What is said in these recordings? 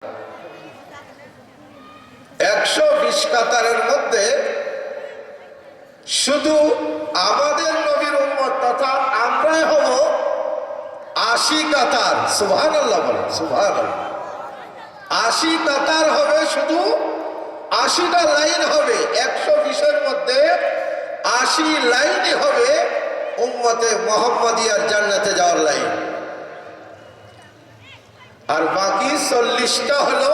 120 কাতারের মধ্যে শুধু আমাদের নবীর উম্মত তথা আমরাই হব 80 কাতার। সুবহানাল্লাহ বলেন, সুবহানাল্লাহ। 80 কাতার হবে, শুধু 80টা লাইন হবে। 120-এর মধ্যে 80 লাইনই হবে উম্মতে মুহাম্মাদিয়ার জান্নাতে যাওয়ার লাইন। আর বাকি 40টা হলো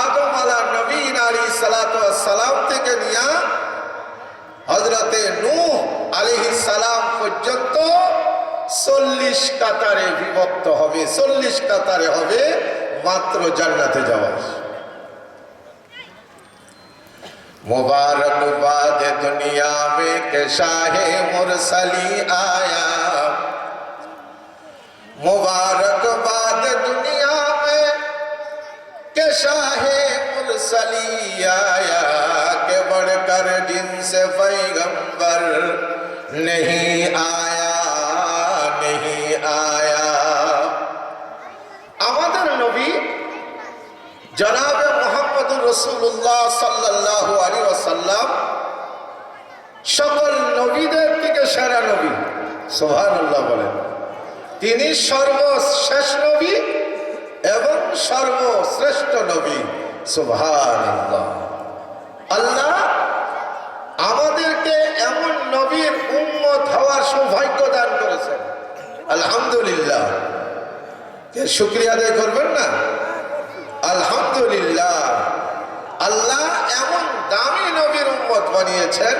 আদম আলাইহিস সালাতু ওয়াস সালাম থেকে নিয়ে হযরতে নূহ আলাইহিস সালাম পর্যন্ত 40 কাতারে বিভক্ত হবে। 40 কাতারে হবে মাত্র জান্নাতে যাওয়া। मुबारक बाद दुनिया में के शाहे मुरसली आया, मुबारक बाद दुनिया में के शाहे मुरसली आया, के बढ़कर जिनसे पैगंबर नहीं आया, नहीं आया। আমাদের নবী জনাব মুহাম্মদুর রাসূলুল্লাহ সাল্লাল্লাহু আলাইহি ওয়াসাল্লাম সকল নবীদের থেকে সেরা নবী। সুবহানাল্লাহ বলেন। তিনি সর্বশেষ নবী এবং সর্বশ্রেষ্ঠ নবী। সুবহানাল্লাহ। আল্লাহ আমাদেরকে এমন নবীর উম্মত হওয়ার সৌভাগ্য দান করেছেন। আলহামদুলিল্লাহ। কে শুকরিয়া আদায় করবেন না? আলহামদুলিল্লাহ। আল্লাহ এমন দামি নবীর উম্মত বানিয়েছেন,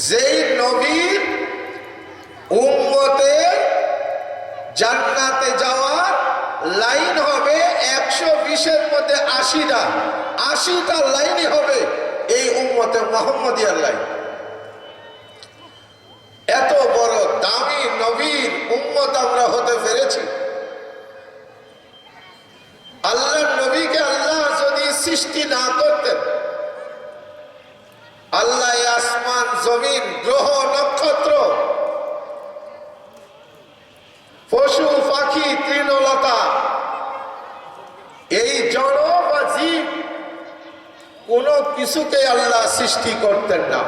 যেই নবীর উম্মতের জান্নাতে যাওয়ার লাইন হবে 120-এর মধ্যে 80টা। 80টা লাইনই হবে এই উম্মতে মুহাম্মাদিয়ার লাইন। এত বড় দামি নবীর উম্মত আমরা হতে পেরেছি। আল্লাহর নবীকে আল্লাহ যদি সৃষ্টি না করতেন, আল্লাহ আসমান জমিন গ্রহ নক্ষত্র পশু পাখি তৃণলতা এই জড় বা জীব কোনো কিছুকে আল্লাহ সৃষ্টি করতেন না।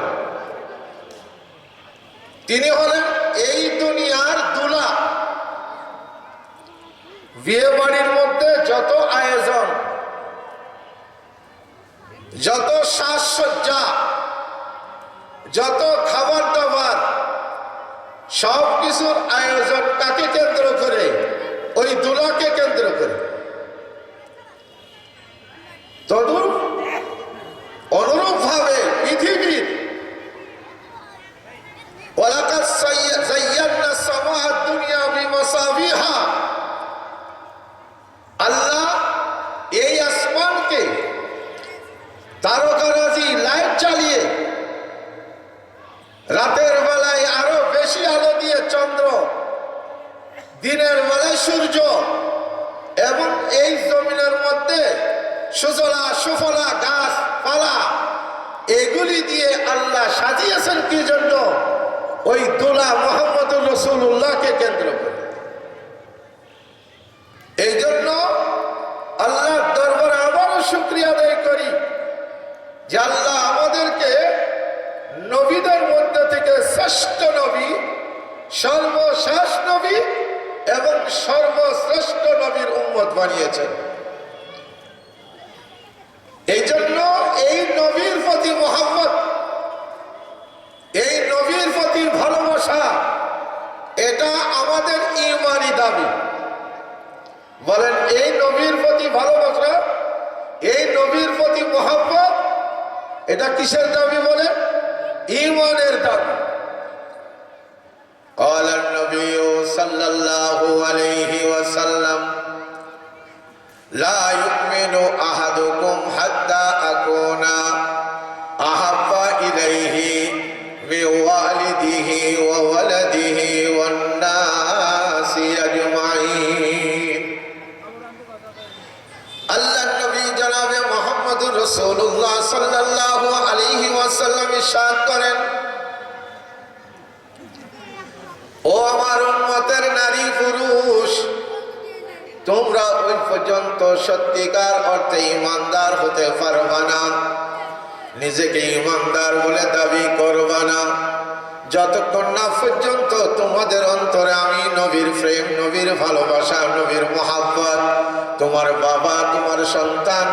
তিনি হলেন এই দুনিয়ার দুলা। বিয়ে বাড়ির মধ্যে যত আয়োজন, যত সাজসজ্জা, যত খাবার দাবার, সব কিছুর আয়োজন কাকে কেন্দ্র করে? ওই দুলাকে কেন্দ্র করে। তদুরূপ অনুরূপ ভাবে পৃথিবীর ওয়ালাকাদ যায়্যানা সামাআদ দুনিয়া বিমাসাবিহা, আল্লাহ এই আসমানকে তারকারাজি লাইট চালিয়ে, রাতের বেলায় আরো বেশি আলো দিয়ে চন্দ্র, দিনের বেলায় সূর্য, এবং এই জমিনের মধ্যে সুজলা সুফলা গাছপালা, এগুলি দিয়ে আল্লাহ সাজিয়েছেন কি জন্য? ওই দুলা মুহাম্মদুর রাসূলুল্লাহকে কেন্দ্র করে। এই জন্য আল্লাহর দরবারে আবারও শুকরিয়া আদায় করি যে আল্লাহ আমাদেরকে নবীদের মধ্যে থেকে শ্রেষ্ঠ নবী, সর্বশেষ নবী এবং সর্বশ্রেষ্ঠ নবীর উম্মত বানিয়েছেন। এই জন্য এই নবীর প্রতি মুহাব্বত, এই নবীর প্রতি ভালোবাসা, এটা আমাদের ঈমানি দাবি। বলেন, এই নবীর প্রতি ভালোবাসা, এই নবীর প্রতি মুহাব্বত, এটা কিসের দাবি? বলেন, ঈমানের দাবি। قال النبي صلى الله عليه وسلم لا يؤمن أحدكم حتى أكون أحب إليه من والده وولده والناس أجمعين। আল্লাহ নবী জনাবে মুহাম্মদুর রাসূলুল্লাহ সাল্লাল্লাহু আলাইহি ওয়াসাল্লাম ইরশাদ করেন, ও আমার উম্মতের নারী পুরুষ, তোমরা ওই পর্যন্ত সত্যিকার অর্থে ঈমানদার হতে পারবা না, নিজেকে ঈমানদার বলে দাবি করবা না, যতক্ষণ না পর্যন্ত তোমাদের অন্তরে আমি নবীর প্রেম, নবীর ভালোবাসা, নবীর মহাব্বত, তোমার বাবা, তোমার সন্তান,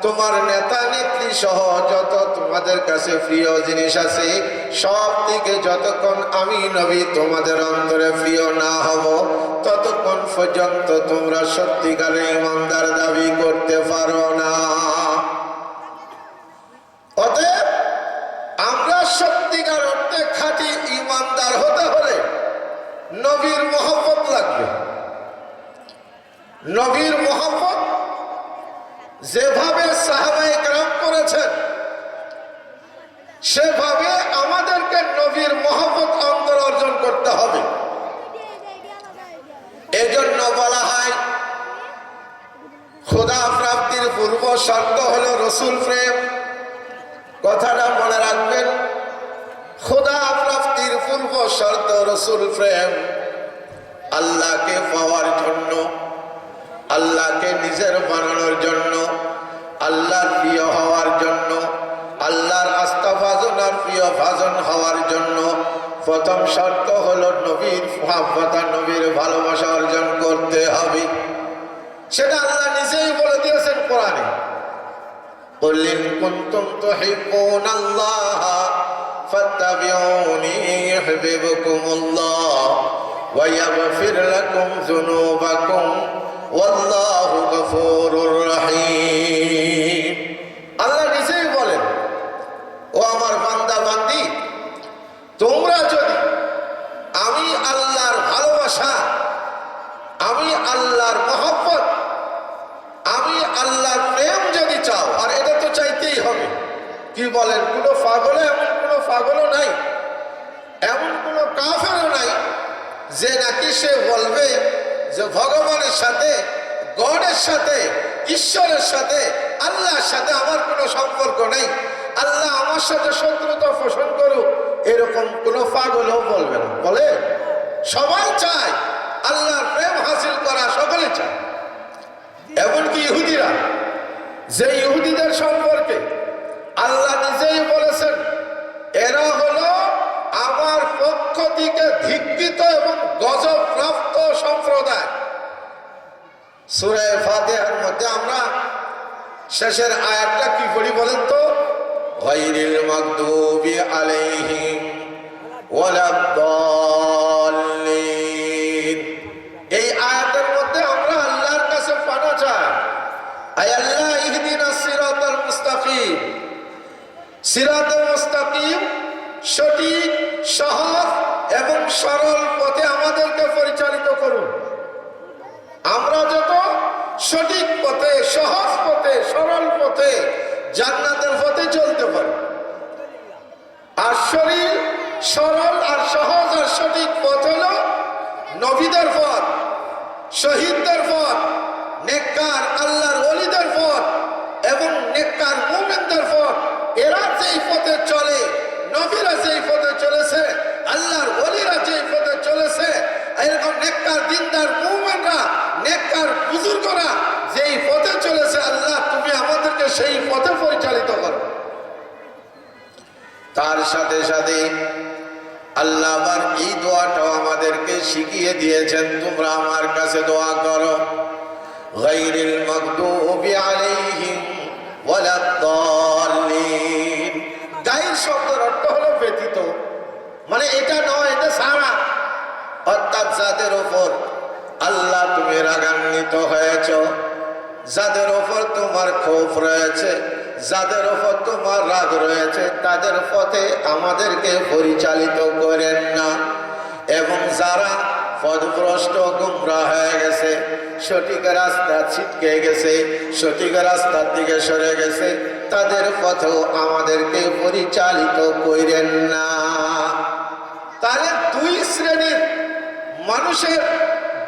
তোমার নেতা নেত্রী সহ যত তোমাদের কাছে প্রিয় জিনিস আছে সব থেকে যতক্ষণ আমি নবী তোমাদের অন্তরে প্রিয় না হব, ততক্ষণ পর্যন্ত তোমরা সত্যিকারের ঈমানদার দাবি করতে পারো না। অতএব আমরা সত্যিকার অর্থে খাঁটি ঈমানদার হতে হলে নবীর মহব্বত লাগবে। নবীর মহব্বত যেভাবে সাহাবায়ে কেরাম করেছেন সেভাবে আমাদেরকে নবীর মহব্বত অন্তর অর্জন করতে হবে। এজন্য বলা হয় খোদা প্রাপ্তির পূর্ব শর্ত হলো রসুল প্রেম। কথাটা মনে রাখবেন, খোদা প্রাপ্তির পূর্ব শর্ত রসুল প্রেম। আল্লাহকে পাওয়ার জন্য, আল্লাহকে নিজের বানানোর জন্য, আল্লাহর প্রিয় হওয়ার জন্য, আল্লাহর আস্থাভাজন আর প্রিয় ভাজন হওয়ার জন্য প্রথম শর্ত হলো নবীর মহব্বত, নবীর ভালোবাসা অর্জন করতে হবে। সেটা আল্লাহ নিজেই বলে দিয়েছেন কোরআনে, قل إن كنتم تحبون الله فاتبعوني يحببكم الله ويغفر لكم ذنوبكم والله غفور رحيم। আল্লাহ নিজেই বলেন, ও আমার বান্দা বান্দি, তোমরা যদি আমি আল্লাহর ভালোবাসা, আমি আল্লাহর মহব্বত, আমি আল্লাহর প্রেম যদি চাও, আর এটা তো চাইতেই হবে। কি বলেন, কোনো পাগলে, এমন কোনো পাগলও নাই, এমন কোনো কাফেরও নাই যে নাকি সে বলবে যে ভগবানের সাথে, গডের সাথে, ঈশ্বরের সাথে, আল্লাহর সাথে আমার কোনো সম্পর্ক নেই, আল্লাহ আমার সাথে শত্রুতা পোষণ করুক, এরকম কোনো পাগলও বলবে না। বলে সবাই চায় আল্লাহর প্রেম হাসিল করা, সকলে চায়। এমনকি ইহুদিরা, যে ইহুদিদের সম্পর্কে আল্লাহ নিজেই বলেছেন এরা হলো আমার পক্ষ থেকে ধিক্কৃত এবং গজবপ্রাপ্ত সম্প্রদায়। সূরা ফাতিহার মধ্যে আমরা শেষের আয়াতটা কি পড়ি বলেন তো? গায়রিল মাগদুবি আলাইহিম ওয়ালাদ-দাল্লিন। এই আয়াতের মধ্যে আমরা আল্লাহর কাছে পানা চাই, আয় আল্লাহ ইহদিনাস সিরাতাল মুস্তাকিম। সিরাতুল মুস্তাকিম সঠিক, সহজ এবং সরল পথে আমাদেরকে পরিচালিত করুন। আমরা যত সঠিক পথে, সহজ পথে, সরল পথে, জান্নাতের পথে চলতে পারি। আর শরীর সরল আর সহজ আর সঠিক পথ হলো নবীদের পথ, শহীদদের পথ, নেককার আল্লাহর ওলিদের পথ এবং নেককার মুমিনদের পথ। এরা যেই পথে চলে, নবীরা যেই পথে চলেছে, আল্লাহর ওলিরা যেই পথে চলেছে, এরকম নেককার দিনদার মুমিনরা, নেককার বুজুর্গরা যেই পথে চলেছে, আল্লাহ তুমি আমাদেরকে সেই পথে পরিচালিত করো। তার সাথে সাথে আল্লাহ আবার এই দোয়াটাও আমাদেরকে শিখিয়ে দিয়েছেন, তোমরা আমার কাছে দোয়া করো, গায়রিল মাগদুবি আলাইহিম ওয়ালাদ-দাল্লিন। গায়র শব্দের অর্থ হলো ব্যতীত, মানে এটা নয়, এটা ছাড়া। অর্থাৎ যাদের উপর আল্লাহ তুমি রাগান্বিত হয়েছ, যাদের উপর তোমার ক্ষোভ রয়েছে, যাদের উপর তোমার রাগ রয়েছে, তাদের পথে আমাদেরকে পরিচালিত করেন না। এবং যারা পথভ্রষ্ট, গুমরাহ হয়ে গেছে, সঠিক রাস্তা ছিটকে গেছে, সঠিক রাস্তার দিকে সরে গেছে, তাদের পথেও আমাদেরকে পরিচালিত করেন না। তাহলে দুই শ্রেণীর মানুষের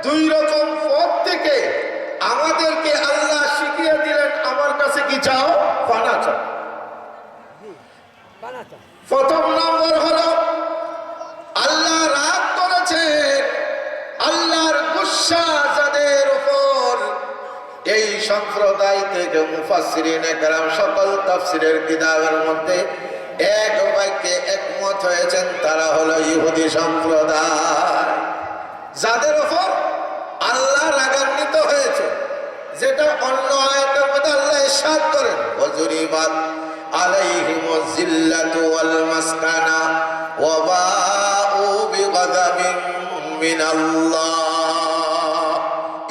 দুই রকম পথ থেকে আমাদেরকে আল্লাহ শিখিয়ে দিলেন, আমার কাছে কি চাও? পানা চাও। প্রথম নম্বর হলো আল্লাহ রাগ করেছেন, আল্লাহর গুসা যাদের উপর সম্প্রদায় থেকে মুফাসসিরিনে কেরাম সকল তাফসীরের কিতাবের মধ্যে এক বাক্যে একমত হয়েছেন, তারা হলো ইহুদি সম্প্রদায়, যাদের উপর আল্লাহ রাগান্বিত হয়েছে, যেটা অন্য আয়াতের মধ্যে আল্লাহ ইরশাদ করেন, ওয়াজুরিবাত আলাইহিমুজ জিল্লাতু ওয়াল মাসকানা ওয়া বাউ বিগাযাবিন মিনাল্লাহ।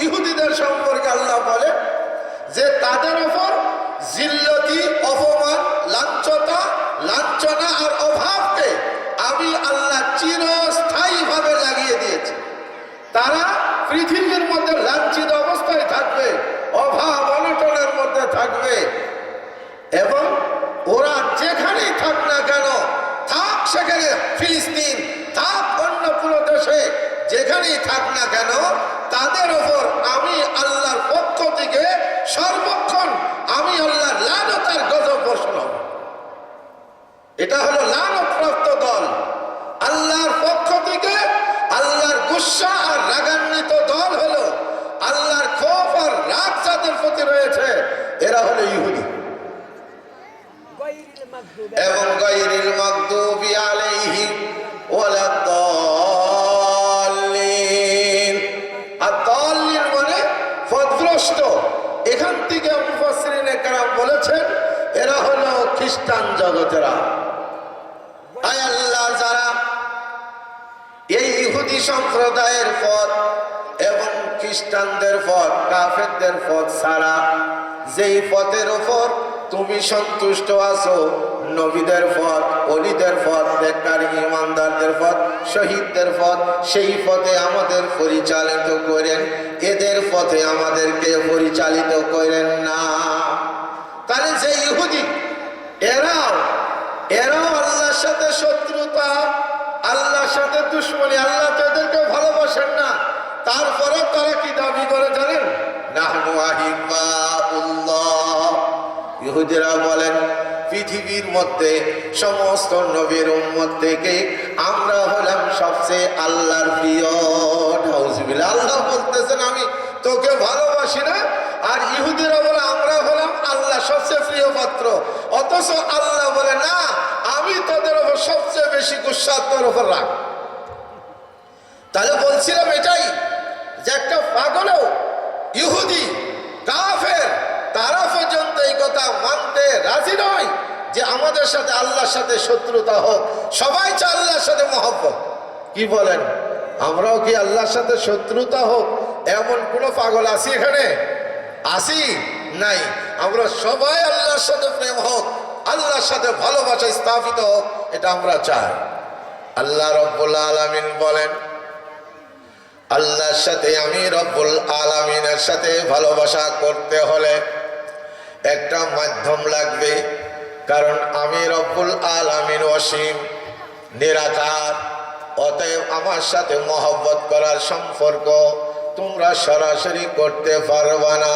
ইহুদিদের সম্পর্কে আল্লাহ বলে যে তাদের উপর জিল্লতি, অপমান, লাঞ্ছনা আর অভাবকে আমি আল্লাহ চিরস্থায়ীভাবে লাগিয়ে দিয়েছি। তারা পৃথিবীর মধ্যে লাঞ্ছিত অবস্থায় থাকবে, অভাব অনটনের মধ্যে থাকবে, এবং ওরা যেখানেই থাক না কেন, থাক সেখানে ফিলিস্তিন, থাক অন্য কোনো দেশে, যেখানেই থাক না কেন, তাদের ওপর আমি আল্লাহর পক্ষ থেকে সর্বক্ষণ আমি আল্লাহর লানত আর গজব বর্ষণ হবে। এটা হলো লানতপ্রাপ্ত দল। আল্লাহর পক্ষ থেকে আল্লাহর গুসা আর রাগান্বিত দল হলো, আল্লাহর খৌফ আর রাগ যাদের প্রতি রয়েছে, এরা হলো ইহুদি। এবং গায়রিল মাগদুবি আলাইহিম ওয়ালাদ-দাল্লিন। আদ-দাল্লিন মানে পথভ্রষ্ট। এখান থেকে মুফাসসিরিনে কেরাম বলেছেন এরা হলো খ্রিস্টান জগতেরা। আয় আল্লাহ, যারা এই ইহুদি সম্প্রদায়ের পথ এবং খ্রিস্টানদের পথ, কাফেরদের পথ ছাড়া যেই পথের উপর তুমি সন্তুষ্ট আছো, নবীদের পথ, ওলিদের পথ, নেককার ইমানদারদের পথ, শহীদদের পথ, সেই পথে আমাদের পরিচালিত করেন, এদের পথে আমাদেরকে পরিচালিত করেন না। তাহলে যে ইহুদি, এরাও আল্লাহর সাথে শত্রুতা, আল্লাহর সাথে দুশমনী, আল্লাহ তো এদেরকে ভালোবাসেন না, তারপরে তারা কি দাবি করে জানেন? নাহনু আহিব্বাউল্লাহ। ইহুদিরা বলেন পৃথিবীর মধ্যে সমস্ত নবীর উম্মত থেকে আমরা হলাম সবচেয়ে আল্লাহর প্রিয়। নাউজুবিল্লাহ। আল্লাহ বলতেছেন আমি তোকে ভালোবাসি না, আর ইহুদিরা বলে আমরা হলাম আল্লাহ সবচেয়ে প্রিয় পাত্র। অথচ আল্লাহ বলে না, আমি তোদের উপর সবচেয়ে বেশি গুসা তোর উপর রাখ। তাহলে বলছিলাম এটাই, যে একটা পাগলও ইহুদি কাফের তারা পর্যন্ত এই কথা মানতে রাজি নয় যে আমাদের সাথে আল্লাহর সাথে শত্রুতা হোক। সবাই চায় আল্লাহর সাথে মহব্বত। কি বলেন? আমরাও কি আল্লাহর সাথে শত্রুতা হোক এমন কোন পাগল আছি এখানে? আসি নাই। আমরা সবাই আল্লাহর সাথে প্রেম হোক, আল্লাহর সাথে ভালোবাসা স্থাপিত হোক, এটা আমরা চাই। আল্লাহ রব্বুল আলামিন বলেন, আল্লাহর সাথে আমি রব্বুল আলামিনের সাথে ভালোবাসা করতে হলে একটা মাধ্যম লাগবে, কারণ আমি রব্বুল আলামিন অসীম, নিরাকার। অতএব আমার সাথে মহব্বত করার সম্পর্ক তোমরা সরাসরি করতে পারবা না।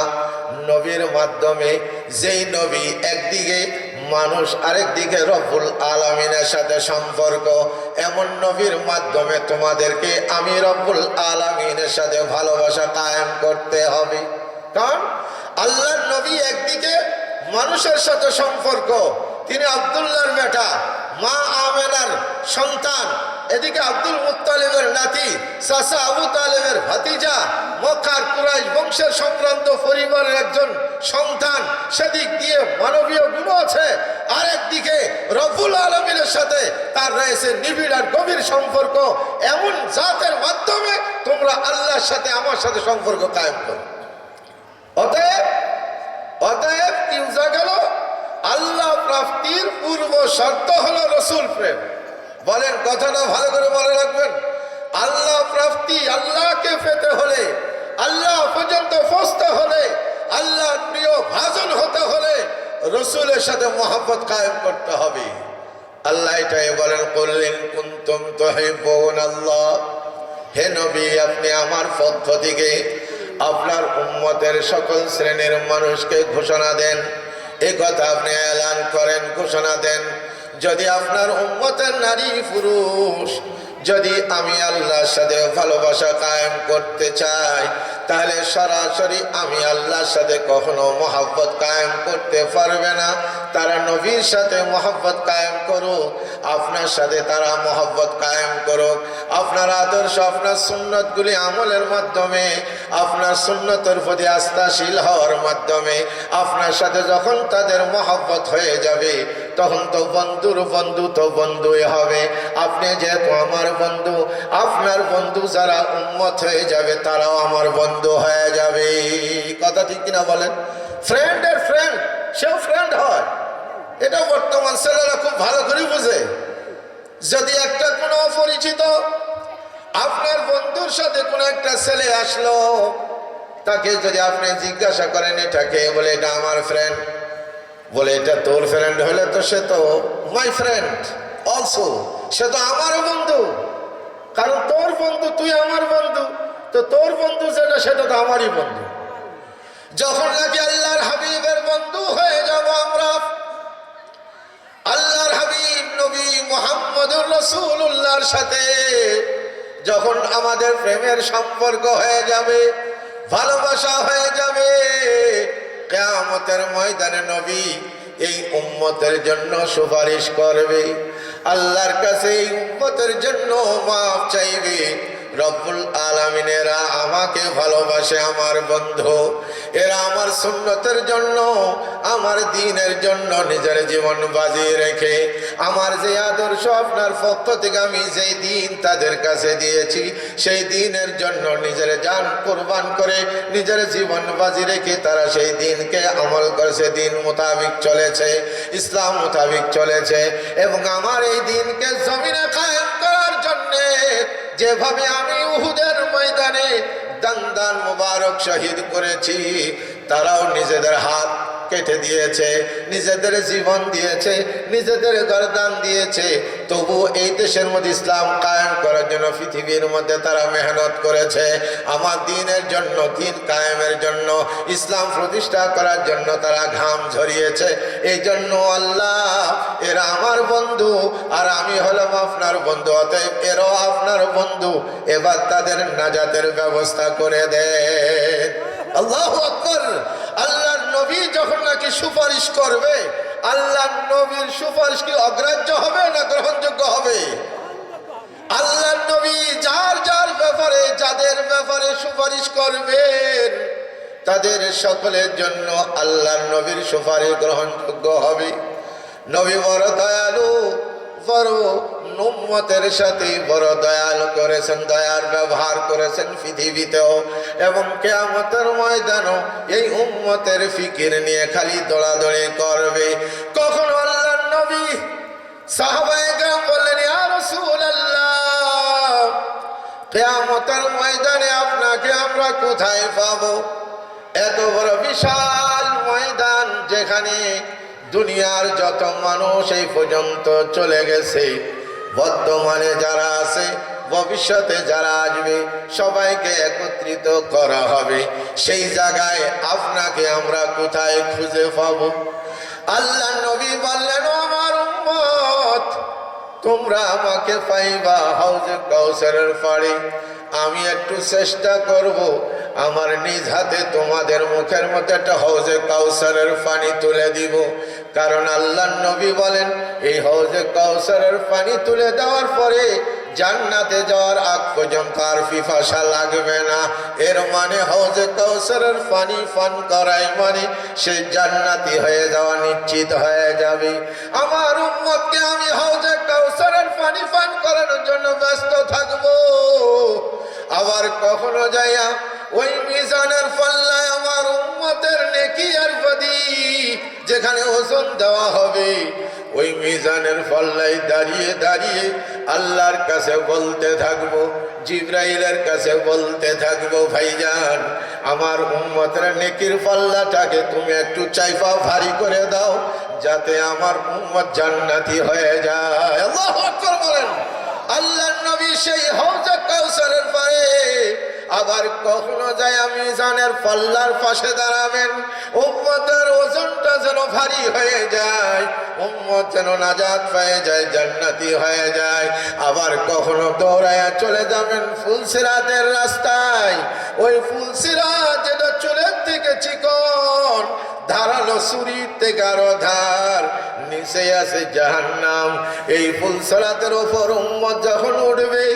নবীর মাধ্যমে, যেই নবী একদিকে মানুষ, আরেকদিকে রব্বুল আলামিনের সাথে সম্পর্ক, এমন নবীর মাধ্যমে তোমাদেরকে আমি রব্বুল আলামিনের সাথে ভালোবাসা কায়েম করতে হবে। কারণ আল্লাহর নবী একদিকে মানুষের সাথে সম্পর্ক, তিনি আব্দুল্লাহর বেটা, মা আমেনার সন্তান, এদিকে আব্দুল মুত্তালিবের নাতি, চাচা আবু তালেবের ভাতিজা, মক্কার কুরাইশ বংশের সম্ভ্রান্ত পরিবারের একজন সন্তান, সেদিক দিয়ে মানবীয় গুণ আছে। আরেকদিকে রব্বুল আলামিনের সাথে তার রয়েছে নিবিড় আর গভীর সম্পর্ক। এমন জাতের মাধ্যমে তোমরা আল্লাহর সাথে আমার সাথে সম্পর্ক কায়েম করো। অতএব কি বুঝা গেল? আল্লাহ প্রাপ্তির পূর্ব শর্ত হলো রসুল প্রেম। বলেন, কথাটা ভালো করে মনে রাখবেন। আল্লাহ প্রাপ্তি, আল্লাহকে পেতে হলে, আল্লাহ পর্যন্ত পৌঁছতে হলে, আল্লাহর প্রিয় ভাজন হতে হলে রসুলের সাথে মহব্বত কায়েম করতে হবে। আল্লাহ এটাই বলেন, কুল ইন কুনতুম তুহিব্বুনাল্লাহ, হে নবী আপনি আমার পক্ষ থেকে আপনার উম্মতের সকল শ্রেণীর মানুষকে ঘোষণা দেন, এ কথা আপনি এলান করেন, ঘোষণা দেন, যদি আপনার উম্মতের নারী পুরুষ যদি আমি আল্লাহর সাথে ভালোবাসা কায়েম করতে চাই, তাহলে সরাসরি আমি আল্লাহর সাথে কখনো মহব্বত কায়েম করতে পারবে না। তারা নবীর সাথে মহব্বত কায়েম করুক, আপনার সাথে তারা মহব্বত কায়েম করুক। আপনার আদর্শ, আপনার সুন্নতগুলি আমলের মাধ্যমে, আপনার সুন্নতের প্রতি আস্থাশীল হওয়ার মাধ্যমে আপনার সাথে যখন তাদের মহব্বত হয়ে যাবে, তখন তো বন্ধুর বন্ধু তো বন্ধুই হবে। আপনি যেহেতু আমার বন্ধু, আপনার বন্ধু যারা উম্মত হয়ে যাবে তারাও আমার বন্ধু হয়ে যাবে। কথা ঠিক কিনা বলেন? ফ্রেন্ডের ফ্রেন্ড সেও ফ্রেন্ড হয়, এটা বর্তমান ছেলেরা খুব ভালো করে বুঝে। যদি একটা কোনো অপরিচিত আপনার বন্ধুর সাথে কোনো একটা ছেলে আসলো, তাকে যদি আপনি জিজ্ঞাসা করেন এটাকে, বলে এটা আমার ফ্রেন্ড, বলে এটা তোর ফ্রেন্ড হলে তো সে তো মাই ফ্রেন্ড অলসো, সে তো আমারও বন্ধু। কারণ তোর বন্ধু, তুই আমার বন্ধু, তো তোর বন্ধু যেটা সেটা তো আমারই বন্ধু। যখন নাকি আল্লাহর হাবিবের বন্ধু হয়ে যাব আমরা, আল্লাহর হাবিব নবী মুহাম্মদুর রাসূলুল্লাহর সাথে যখন আমাদের প্রেমের সম্পর্ক হয়ে যাবে, ভালোবাসা হয়ে যাবে, কিয়ামতের ময়দানে নবী এই উম্মতের জন্য সুপারিশ করবে, আল্লাহর কাছে এই উম্মতের জন্য মাফ চাইবে। রব্বুল আলামিন এরা আমাকে ভালোবাসে, আমার বন্ধু, এরা আমার সুন্নতের জন্য, আমার দ্বীনের জন্য নিজের জীবন বাজিয়ে রেখে, আমার যে আদর্শ আপনার পক্ষ থেকে আমি যেই দ্বীন তাদের কাছে দিয়েছি, সেই দ্বীনের জন্য নিজের জান কুরবান করে, নিজের জীবন বাজি রেখে তারা সেই দ্বীনকে আমল করেছে, দ্বীন মোতাবিক চলেছে, ইসলাম মোতাবিক চলেছে। এবং আমার এই দ্বীনকে জমিনে কায়েম করার জন্যে যেভাবে আমি উহুদের ময়দানে দান মুবারক শহীদ করেছি, তারাও নিজেদের হাত কেটে দিয়েছে, নিজেদের জীবন দিয়েছে, নিজেদের গর্দান দিয়েছে, তবু এই দেশের মধ্যে ইসলাম কায়েম করার জন্য পৃথিবীর মধ্যে তারা মেহনত করেছে। আমার দ্বীনের জন্য, দ্বীন কায়েমের জন্য, ইসলাম প্রতিষ্ঠা করার জন্য তারা ঘাম ঝরিয়েছে। এই জন্য আল্লাহ, এরা আমার বন্ধু আর আমি হলাম আপনার বন্ধু, অতএব এরাও আপনার বন্ধু, এবার তাদের নাজাতের ব্যবস্থা করে দেন। আল্লাহু আকবার। আল্লাহর নবী যখন নাকি সুপারিশ করবে, আল্লাহর নবীর সুপারিশ কি অগ্রাহ্য হবে না গ্রহণযোগ্য হবে? আল্লাহর নবী যার যার ব্যাপারে, যাদের ব্যাপারে সুপারিশ করবেন, তাদের সকলের জন্য আল্লাহর নবীর সুপারিশ গ্রহণযোগ্য হবে। নবী বড় দয়ালু, বড় উম্মতের সাথে বড় দয়াল করেছেন, দয়ার ব্যবহার করেছেন পৃথিবীতেও, এবং কিয়ামতের ময়দানও এই উম্মতের ফিকির নিয়ে খালি দৌড়াদৌড়ি করবে। কখন আল্লাহর নবী সাহাবায়ে কেরাম বললেন, ইয়া রাসূলুল্লাহ, কিয়ামতের ময়দানে আপনাকে আমরা কোথায় পাবো? এত বড় বিশাল ময়দান, যেখানে দুনিয়ার যত মানুষ এই পর্যন্ত চলে গেছে, বর্তমানে যারা আছে, ভবিষ্যতে যারা আসবে, সবাইকে একত্রিত করা হবে। সেই জায়গায় আপনাকে আমরা কোথায় খুঁজে পাবো? আল্লাহ নবী বললেন, আমার উম্মত, তোমরা আমাকে পাইবা হাউজে কাউসারের পাড়ে। আমি একটু চেষ্টা করব, আমার নিজ হাতে তোমাদের মুখের মধ্যে একটা হাউজে কাউসারের পানি তুলে দিব। কারণ আল্লাহ নবী বলেন, এই হাউজে কাউসারের পানি তুলে দেওয়ার পরে জান্নাতে যাওয়ার আগ পর্যন্ত আর পিপাসা লাগবে না। এর মানে হাউজে কাউসারের পানি পান করাই মানে সে জান্নাতি হয়ে যাওয়া নিশ্চিত হয়ে যাবে। আমার উম্মতকে আমি হাউজে কাউসারের পানি পান করানোর জন্য ব্যস্ত থাকবো। আবার কখনো যাইয়া ওই মিজানের পাল্লায় আমার উম্মতের নেকি আর বদি যেখানে ওজন দেওয়া হবে, ওই মিজানের পাল্লায় দাঁড়িয়ে দাঁড়িয়ে আল্লাহর কাছে বলতে থাকবো, জিবরাইলের কাছে বলতে থাকবো, ভাইজান, আমার উম্মতের নেকির পাল্লাটাকে তুমি একটু চাইফা ভারী করে দাও, যাতে আমার উম্মত জান্নাতি হয়ে যায়। আল্লাহু আকবার বলেন। আল্লাহর নবী সেই হাউজে কাউসারের পারে আবার কখনো যায় মিজানের পাল্লার পাশে দাঁড়াবেন, উম্মতের ওজনটা যেন ভারী হয়ে যায়, উম্মত যেন নাজাত পেয়ে যায়, জান্নাতি হয়ে যায়। আবার কখনো দৌড়ায়া চলে যাবেন ফুলসিরাতের রাস্তায়, ওই ফুলসিরাত যেটা চুলের থেকে চিকন, ধারালো ছুরির থেকে আরো ধার, নিচে আছে জাহান্নাম। এই ফুলসিরাতের উপর উম্মত যখন উঠবে,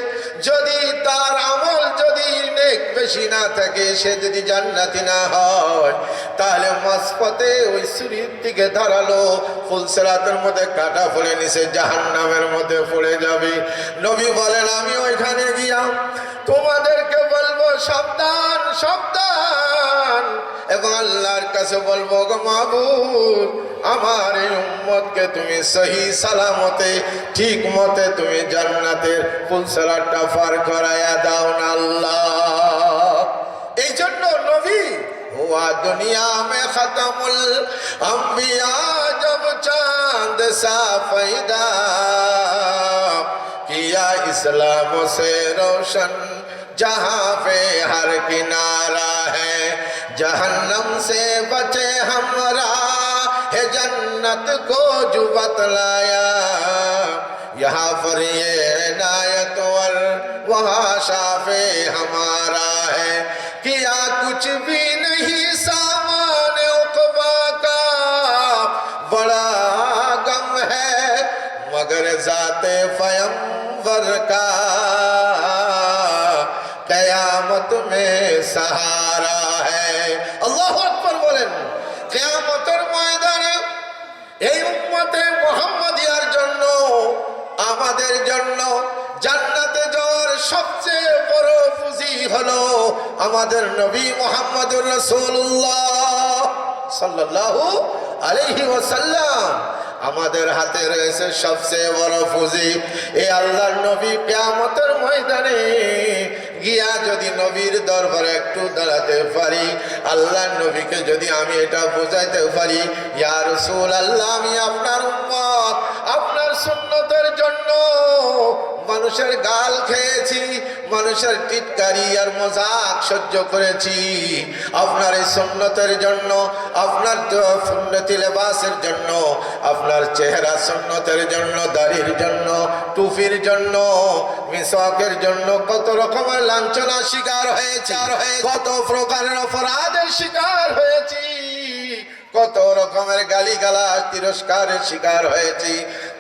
যদি তার আমল যদি নেক বেশি না থাকে, সে যদি জান্নাতি না হয়, তাহলে মাঝপথে ওই ছুরির দিকে ধারালো ফুলসিরাতের মধ্যে কাটা পড়ে নিচে জাহান্নামের মধ্যে পড়ে যাবে। নবী বলেন, আমি ওইখানে গিয়া তোমাদেরকে বলবো সাবধান সাবধান, এবং আল্লাহর কাছে বলবো, গো মাবুদ, আমার এই উম্মতকে তুমি সহি সালামতে ঠিক মতে তুমি জান্নাতের ফুলসিরাতটা পার করায়া দাও না আল্লাহ। এই জন্য নবী हुआ दुनिया में खत्मुल अंबिया, जब चांद सा पैदा किया इस्लाम से रोशन, जहाँ पे हर किनारा है जहन्नम से बचे हमरा है, जन्नत को जो बतलाया यहाँ पर ये इनायत और वहाँ शाफे हमारा है, किया कुछ भी नहीं सामान उक़बा का, बड़ा गम है मगर ज़ाते पैगंबर का, क़यामत में सहारा है। अल्लाहु अकबर बोलेন, কিয়ামতের ময়দানে এই উম্মতে মুহাম্মাদিয়ার জন্য, আমাদের জন্য জান্নাতে যাওয়ার সবচেয়ে বড় পুঁজি হলো আমাদের নবী মুহাম্মদুর রাসূলুল্লাহ সাল্লাল্লাহু আলাইহি ওয়াসাল্লাম। আমাদের হাতে রয়েছে সবচেয়ে বড় পুঁজি, এই আল্লাহর নবী। কিয়ামতের ময়দানে গিয়া যদি নবীর দরবারে একটু দাঁড়াতে পারি, আল্লাহর নবীকে যদি আমি এটা বোঝাইতে পারি, ইয়া রাসূলুল্লাহ, আমি আপনার উম্মত, আপনার সুন্নতের জন্য মানুষের গাল খেয়েছি, মানুষের টিটকারি আর মজাক সহ্য করেছি, আপনার এই সুন্নতের জন্য, আপনার সুন্নতি লেবাসের জন্য, আপনার চেহারা সুন্নতের জন্য, দাড়ির জন্য, টুপির জন্য, মিসওয়াকের জন্য কত রকমের লাঞ্ছনার শিকার হয়েছে, কত প্রকারের অপরাধের শিকার হয়েছি, কত রকমের গালিগালাজ তিরস্কারের শিকার হয়েছি।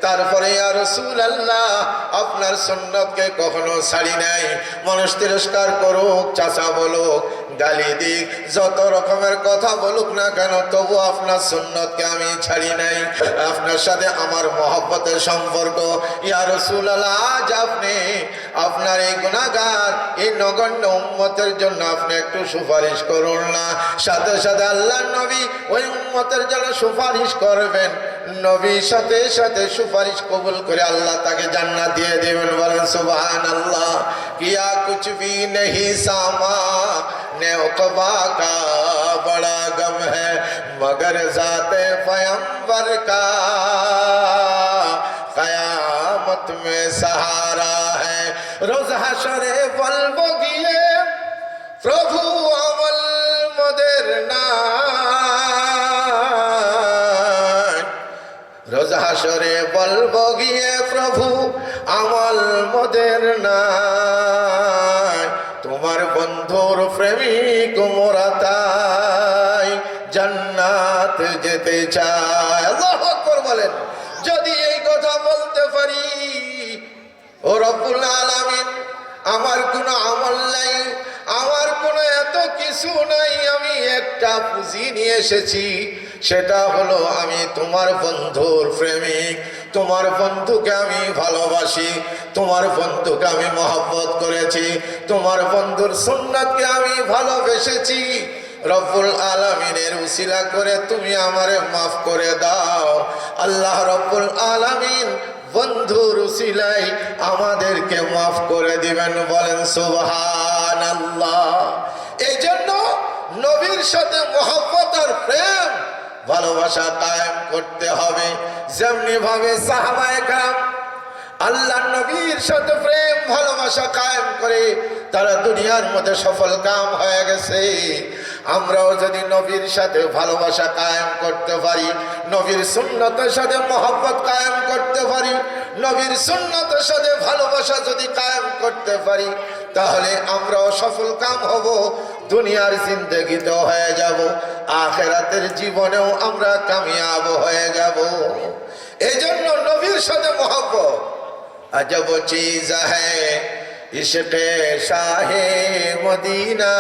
তারপরে ইয়া রাসূলুল্লাহ, আপনার সুন্নতকে কখনো ছাড়ি নাই। মানুষ তিরস্কার করুক, চাচা বলুক, গালি দিক, যত রকমের কথা বলুক না কেন, তবু আপনার সুন্নতকে আমি ছাড়ি নাই। আপনার সাথে আমার মহব্বতের সম্পর্ক। ইয়া রাসূলুল্লাহ, আজ আপনি আপনার এই গুনাহগার, এই নগণ্য উম্মতের জন্য আপনি একটু সুপারিশ করুন না। সাথে সাথে আল্লাহর নবী ওই উম্মতের জন্য সুপারিশ করবেন। নবীর সাথে সাথে সুপারিশ কবুল করে আল্লাহ তাকে জান্নাত দিয়ে দেবেন। বলেন সুবহানাল্লাহ। কিয়া কুছ ভি নেহি সামা ने उक़बा का, बड़ा गम है मगर ज़ाते पैगंबर का, क़यामत में सहारा है। रोज़ हशरे বলবো গিয়ে, প্রভু আমল মোদের নাই। রোজ হাশরে বলবো গিয়ে, প্রভু আমল মোদের নাই। তোমার বন্ধুর প্রেমিক মোরা তাই জান্নাত যেতে চায়। আল্লাহু আকবার বলেন। যদি এই কথা বলতে পারি, ও রব্বুল আলামিন, আমার কোনো আমল নাই, আমার কোনো এত কিছু নাই, আমি একটা পুঁজি নিয়ে এসেছি, সেটা হলো আমি তোমার বন্ধুর প্রেমিক, তোমার বন্ধুকে আমি ভালোবাসি, তোমার বন্ধুকে আমি মহব্বত করেছি, তোমার বন্ধুর সুন্নাতকে আমি ভালোবেসেছি। রব্বুল আলামিনের উসিলা করে তুমি আমারে মাফ করে দাও। আল্লাহ রব্বুল আলামিন বন্ধুর উসিলাই আমাদেরকে মাফ করে দিবেন। বলেন সুবহানাল্লাহ। এই জন্য নবীর সাথে মহব্বত আর প্রেম ভালোবাসা কায়েম করতে হবে। যেমনি ভাবে সাহাবায়ে কেরাম আল্লাহ নবীর সাথে প্রেম ভালোবাসা কায়েম করে তারা দুনিয়ার মধ্যে সফল কাম হয়ে গেছে, আমরাও যদি নবীর সাথে ভালোবাসা কায়েম করতে পারি, নবীর সুন্নতের সাথে মহব্বত কায়েম করতে পারি, নবীর সুন্নতের সাথে ভালোবাসা যদি কায়েম করতে পারি, তাহলে আমরাও সফল কাম হব, দুনিয়ার জিন্দেগিতেও হয়ে যাব, আখিরাতের জীবনেও আমরা কামিয়াব হয়ে যাব। এই জন্য নবীর সাথে মহব্বত अजब चीज है इश्क़ शाहे मदीना,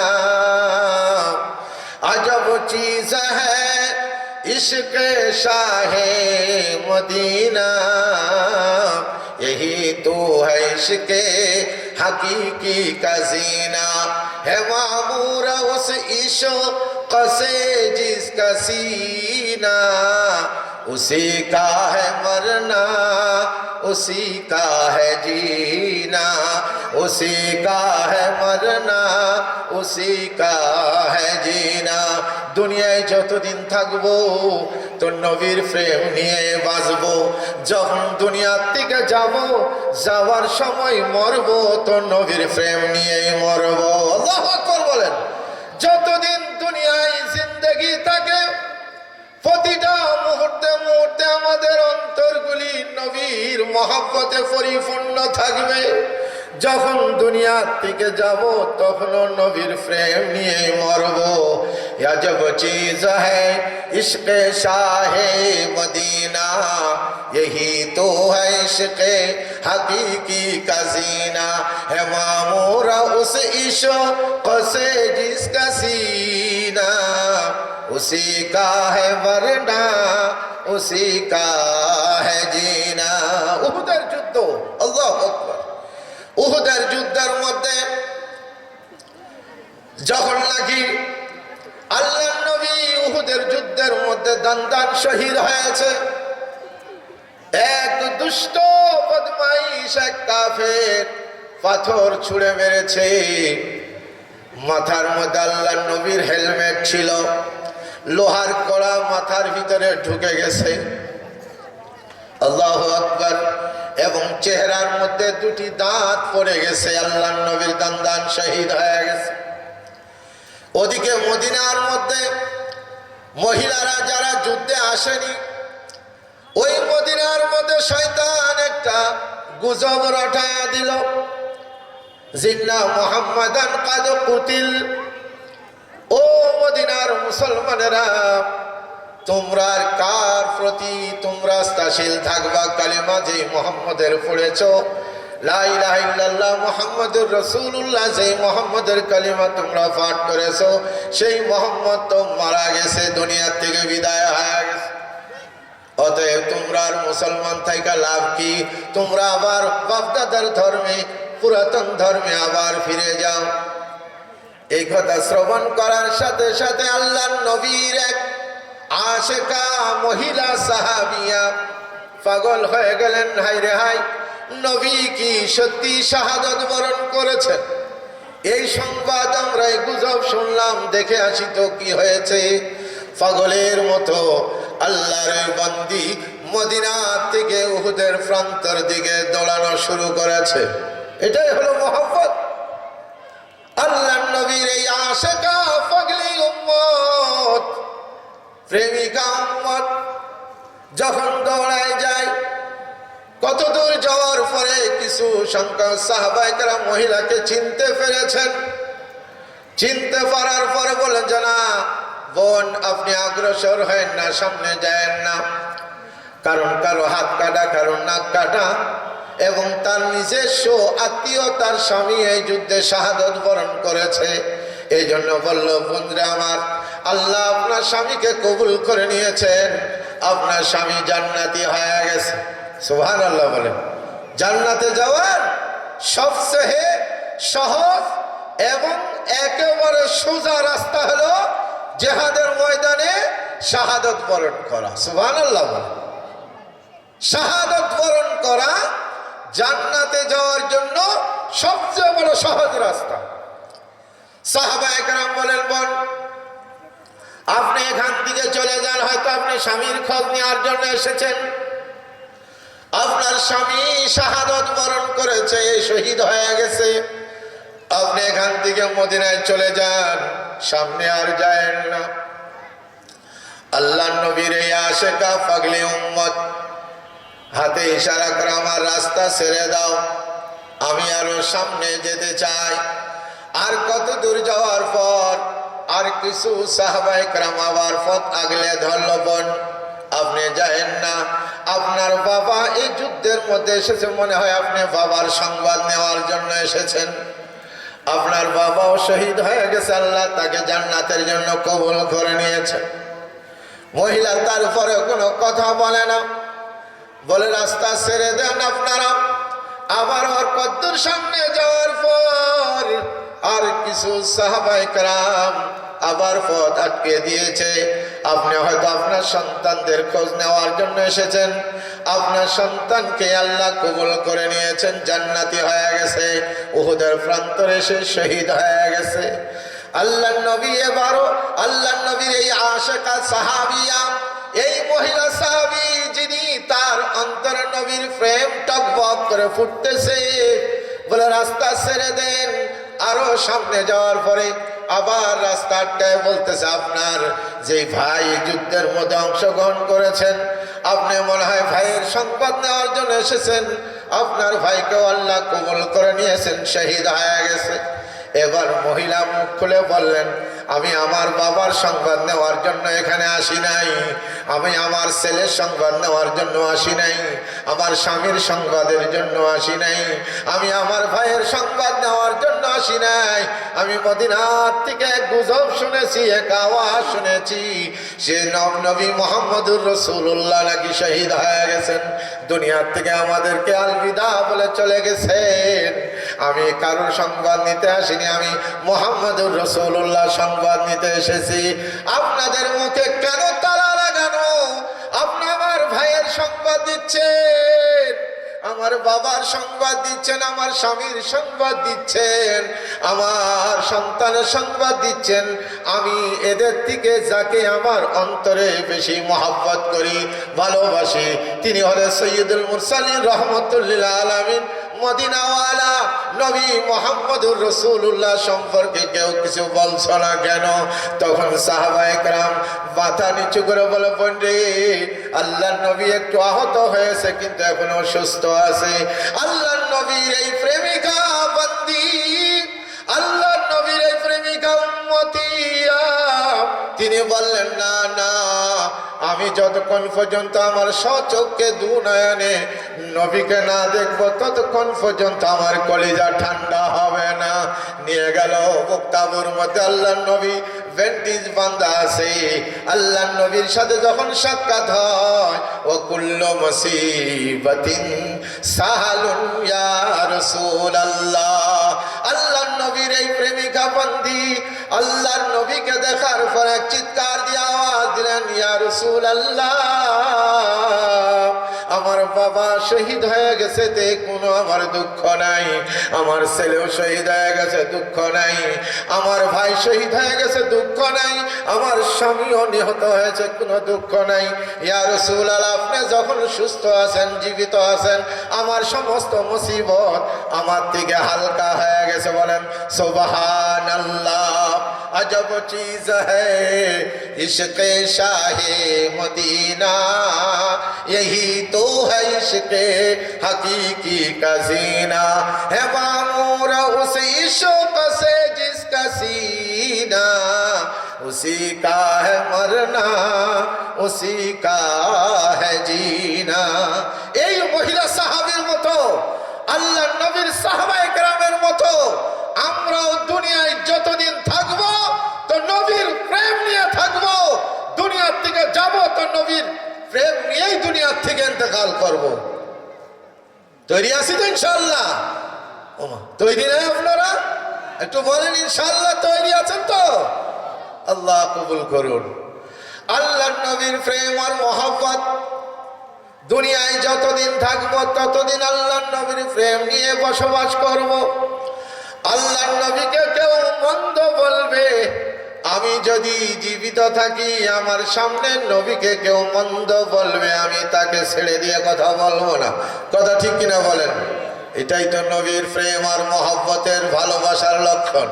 अजब चीज है इश्क़ शाहे मदीना, यही तो है इश्क़ हकीकी का जीना, है मामूर उस इश्क़ से जिसका सीना, उसी का है मरना उसी का है जीना, उसी का है मरना उसी का है जीना। দুনিয়ায় যতদিন থাকবো তো নবীর প্রেম নিয়ে বাঁচবো, যখন দুনিয়ার থেকে যাব, যাওয়ার সময় মরবো তো নবীর প্রেম নিয়েই মরবো। আল্লাহু আকবার বলেন। যতদিন দুনিয়ায় জিন্দেগি থাকে, প্রতিটা মুহূর্তে মুহূর্তে আমাদের অন্তরগুলি নবীর মহব্বতে পরিপূর্ণ থাকবে। যখন দুনিয়ার থেকে যাব, তখনও নবীর প্রেম নিয়ে মরব। আজব চিজ হ্যায় ইশকে শাহে মদিনা, यही तो है इश्क़ हकीकी का जीना, है मामूरा उस इश्क़ से जिसका सीना, उसी का है मरना उसी का है जीना। উহুদের যুদ্ধ, আল্লাহু আকবার। উহুদের যুদ্ধের মধ্যে যখন নাকি আল্লাহর নবী উহুদের যুদ্ধের মধ্যে দান শহীদ হয়েছে, এক দুষ্ট বদমাইশ এক কাফের পাথর ছুঁড়ে মেরেছে। মাথার মধ্যে আল্লাহর নবীর হেলমেট ছিল, লোহার কড়া মাথার ভিতরে ঢুকে গেছে। আল্লাহু আকবার। এবং চেহারার মধ্যে দুটি দাঁত পড়ে গেছে, আল্লাহর নবীর দান শহীদ হয়ে গেছে। ওদিকে মদিনার মধ্যে মহিলারা যারা যুদ্ধে আসেনি, ওই মদিনার মধ্যে শয়তান একটা গুজব রটায়া দিল, জিন্না মুহাম্মাদান কাদ কুতিল। ও মদিনার মুসলমানেরা, তোমরা আর কার প্রতি তোমরা আস্থাশীল থাকবা? কালিমা যে মুহাম্মদের পড়েছো, লা ইলাহা ইল্লাল্লাহ মুহাম্মাদুর রাসূলুল্লাহ, যে মুহাম্মদের কালিমা তোমরা পাঠ করেছো, সেই মুহাম্মদ তো মারা গেছে, দুনিয়া থেকে বিদায় হয়ে গেছে। অতএব তোমরা আর মুসলমান থাইকা লাভ কি? তোমরা আবার বাপদাদার ধর্মে, পুরাতন ধর্মে আবার ফিরে যাও। এই কথা শ্রবণ করার সাথে সাথে আল্লাহর নবীর এক আশিকা মহিলা সাহাবিয়া পাগল হয়ে গেলেন। হায় রে হায়, নবী কি সত্যি শাহাদাত বরণ করেছেন? এই সংবাদ আমরা এই গুজব শুনলাম, দেখে আসি তো কি হয়েছে। পাগলের মতো আল্লাহর বান্দি মদিনা থেকে উহুদের প্রান্তর দিকে দৌড়ানো শুরু করেছে। এটাই হলো মহব্বত। আল্লাহর নবীর এই আশিকা পাগলি উম্মত, প্রেমিকা উম্মত যখন দৌড়ায় যায়, কত দূর যাওয়ার পরে কিছু সংখ্যক সাহাবায়ে কেরাম মহিলাকে চিনতে পেরেছেন। চিনতে পারার পরে বলেন, জানা বোন, আপনি অগ্রসর হয়েন না, সামনে যায়েন না, কারণ কারো হাত কাটা, কারো নাক কাটা, এবং তার নিজস্ব আত্মীয় তার স্বামী এই যুদ্ধে শাহাদাত বরণ করেছে। এই জন্য বলল, বন্ধুরা আমার, আল্লাহ আপনার স্বামীকে কবুল করে নিয়েছেন, আপনার স্বামী জান্নাতি হয়ে গেছে। সুবহানাল্লাহ বলেন। জান্নাতে যাওয়ার সবচেয়ে সহজ এবং একেবারে সোজা রাস্তা হলো জিহাদের ময়দানে শাহাদাত বরণ করা। সুবহানাল্লাহ বলেন। শাহাদাত বরণ করা জান্নাতে যাওয়ার জন্য সবচেয়ে বড় সহজ রাস্তা। সাহাবায়ে কেরাম বলেন, বোন আপনি এখান থেকে চলে যান, হয়তো আপনি স্বামীর খোঁজ নেওয়ার জন্য এসেছেন, আপনার স্বামী শাহাদাত বরণ করেছে, শহীদ হয়ে গেছে, আপনি এখান থেকে মদিনায় চলে যান। সামনে আর যায়েন না। আল্লাহ নবীর এই আশেকা পাগলি উম্মত হাতে ইশারা করে আমার রাস্তা ছেড়ে দাও, আমি আরো সামনে যেতে চাই। আর কত দূর যাওয়ার পর আর কিছু সাহাবায়ে কেরাম আবার পথ আগলে ধরল, বোন আপনি যায়েন না, আপনার বাবা এই যুদ্ধের মধ্যে এসেছে, মনে হয় আপনি বাবার সংবাদ নেওয়ার জন্য এসেছেন। আপনার বাবাও শহীদ হয়ে গেছে, আল্লাহ তাকে জান্নাতের জন্য কবুল করে নিয়েছে। মহিলা তার উপরে কোনো কথা বলে না, বলে রাস্তা ছেড়ে দেন আপনারা। আবার ওর কদ্দুর সামনে যাওয়ার পর আর কিছু সাহাবায়ে কেরাম আবার পথ আটকে দিয়েছে। আপনি হয়তো আপনার সন্তানদের খোঁজ নেওয়ার জন্য এসেছেন, আপনার সন্তানকে আল্লাহ কবুল করে নিয়েছেন, জান্নাতি হয়ে গেছে, উহুদের প্রান্তরে এসে শহীদ হয়ে গেছে। আল্লাহ নবী এবারও আল্লাহ নবীর এই আশিকা সাহাবিয়া, এই মহিলা সাহাবী যিনি তার অন্তরে নবীর প্রেম টকবক করে ফুটতেছে, বলে রাস্তা ছেড়ে দেন। আরো সামনে যাওয়ার পরে আবার রাস্তাটায় বলতেছে, আপনার যে ভাই যুদ্ধের মধ্যে অংশগ্রহণ করেছেন, আপনি মনে হয় ভাইয়ের সংবাদ নেওয়ার জন্য এসেছেন, আপনার ভাইকেও আল্লাহ কবুল করে নিয়েছেন, শহীদ হয়ে গেছে। এবার মহিলা মুখ খুলে বললেন, আমি আমার বাবার সংবাদ নেওয়ার জন্য এখানে আসি নাই, আমি আমার ছেলের সংবাদ নেওয়ার জন্য আসি নাই, আমার স্বামীর সংবাদের জন্য আসি নাই, আমি আমার ভাইয়ের সংবাদ নেওয়ার জন্য আসি নাই। আমি মদিনার থেকে গুজব শুনেছি, এক আওয়াজ শুনেছি, সে নবী মুহাম্মদুর রাসূলুল্লাহ নাকি শহীদ হয়ে গেছেন, দুনিয়ার থেকে আমাদেরকে আলবিদা বলে চলে গেছেন। আমি কারোর সংবাদ নিতে আসিনি, আমি মুহাম্মদুর রাসূলুল্লাহ সংবাদ নিতে এসেছি। আপনাদের মুখে কেন তালা লাগানো? আপনি আমার ভাইয়ের সংবাদ দিচ্ছেন, আমার বাবার সংবাদ দিচ্ছেন, আমার স্বামীর সংবাদ দিচ্ছেন, আমার সন্তানের সংবাদ দিচ্ছেন। আমি এদের থেকে যাকে আমার অন্তরে বেশি মহব্বত করি, ভালোবাসি, তিনি হলেন সৈয়দুল মুরসালিন রাহমাতুল লিল আলামিন, মদিনাওয়ালা নবী মুহাম্মদুর রাসূলুল্লাহ সম্পর্কে কেউ কিছু বলছো না কেন? তখন সাহাবায়ে কেরাম মাথা নিচু করে বলে, বোনরে, আল্লাহর নবী একটু আহত হয়েছে কিন্তু এখনো সুস্থ আছে। আল্লাহর নবীর এই প্রেমিকা বন্দী, আল্লাহর নবীর এই প্রেমিকা উম্মতিয়া, তিনি বললেন, না না, আমি যতক্ষণ পর্যন্ত আমার স্বচক্ষে দুনয়নে নবীকে না দেখবো ততক্ষণ পর্যন্ত আমার কলিজা ঠান্ডা হবে না। নিয়ে গেল মুক্তাবুর মধ্যে, আল্লাহর নবী ব্যান্ডেজ বাঁধা আছে। আল্লাহর নবীর সাথে যখন সাক্ষাৎ হয়, ও কুল্লু মুসিবাতিন সাহালুন ইয়া রাসূলুল্লাহ। আল্লাহর নবীর এই প্রেমিকা বন্দী আল্লাহর নবীকে দেখার পর এক চিৎকার দিয়ে আওয়াজ দিলেন, ইয়া রাসূলুল্লাহ, আমার বাবা শহীদ হয়ে গেছে, তে কোনো আমার দুঃখ নাই, আমার ছেলেও শহীদ হয়ে গেছে, দুঃখ নাই, আমার ভাই শহীদ হয়ে গেছে, দুঃখ নাই, আমার স্বামীও নিহত হয়েছে, কোনো দুঃখ নাই। ইয়া রাসূলুল্লাহ, আপনি যখন সুস্থ আছেন, জীবিত আছেন, আমার সমস্ত মুসিবত আমার থেকে হালকা হয়ে গেছে। বলেন সুবহানাল্লাহ। अजब चीज है इश्क़ शाहे मदीना, यही तो है इश्क़ हकीकी का जीना, है मामूर उस इश्क़ से जिसका सीना, उसी का है मरना, उसी का है जीना। এই মহিলা সাহাবীর মতো, আল্লাহর নবীর সাহাবায়ে কেরামের মতো আমরাও দুনিয়ায় যতদিন থাকবো তো নবীর প্রেম নিয়ে থাকবো, দুনিয়ার থেকে যাব তো নবীর প্রেম নিয়েই দুনিয়ার থেকে ইন্তেকাল করব। তৈরি আছি তো ইনশাআল্লাহ? তৈরি না আপনারা? একটু বলেন ইনশাআল্লাহ তৈরি আছেন তো? আল্লাহ কবুল করুন। আল্লাহর নবীর প্রেম আর মহব্বত, দুনিয়ায় যতদিন থাকবো ততদিন আল্লাহর নবীর প্রেম নিয়ে বসবাস করব। আল্লাহর নবীকে কেউ মন্দ বলবে, আমি যদি জীবিত থাকি আমার সামনে নবীকে কেউ মন্দ বলবে, আমি তাকে ছেড়ে দিয়ে কথা বলবো না। কথা ঠিক কিনা বলেন? এটাই তো নবীর প্রেম আর মহব্বতের ভালোবাসার লক্ষণ।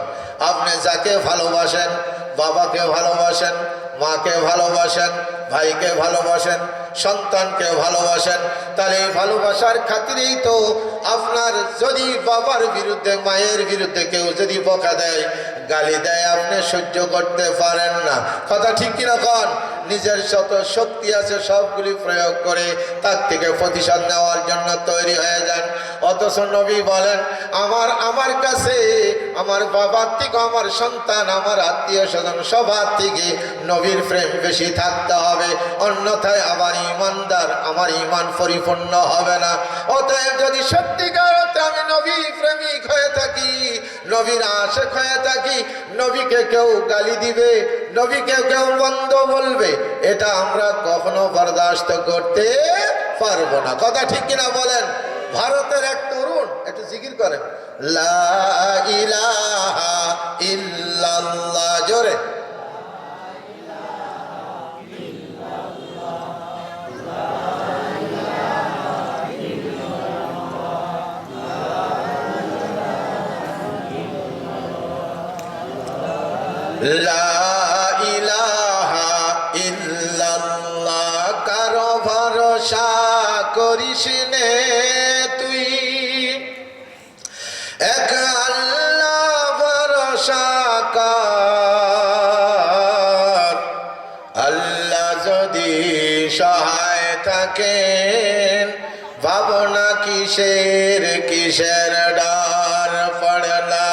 আপনি যাকে ভালোবাসেন বাবাকে ভালোবাসেন, মাকে ভালোবাসেন, ভাইকে ভালোবাসেন, সন্তানকে ভালোবাসেন, তাহলে এই ভালোবাসার খাতিরেই তো আপনার যদি বাবার বিরুদ্ধে মায়ের বিরুদ্ধে কেউ যদি বকা দেয়, গালি দেয়, আপনি সহ্য করতে পারেন না। কথা ঠিক কিনা কন? নিজের যত শক্তি আছে সবগুলি প্রয়োগ করে তার থেকে প্রতিশোধ নেওয়ার জন্য তৈরি হয়ে যান। অথচ নবী বলেন, আমার কাছে আমার বাবার থেকে, আমার সন্তান, আমার আত্মীয় স্বজন সবার থেকে নবীর প্রেম বেশি থাকতে হবে, অন্যথায় আবার ইমানদার, আমার ইমান পরিপূর্ণ হবে না। অতএব যদি সত্যিকার অর্থে আমি নবী প্রেমিক হয়ে থাকি, নবীর আশিক হয়ে থাকি, নবীকে কেউ গালি দিবে, নবীকে কেউ মন্দ বলবে, এটা আমরা কখনো বরদাস্ত করতে পারবো না। কথা ঠিক কিনা বলেন? ভারতের এক তরুণ একটু জিকির করেন, লা ইলাহা ইল্লাল্লাহ, জোরে। লা ইলাহা ইল্লাল্লাহ, কারো ভরসা করিস নে তুই, এক আল্লাহ ভরসা কর। আল্লাহ যদি সহায় থাকেন, ভাবনা কিসের কিসের ডর, পড়লা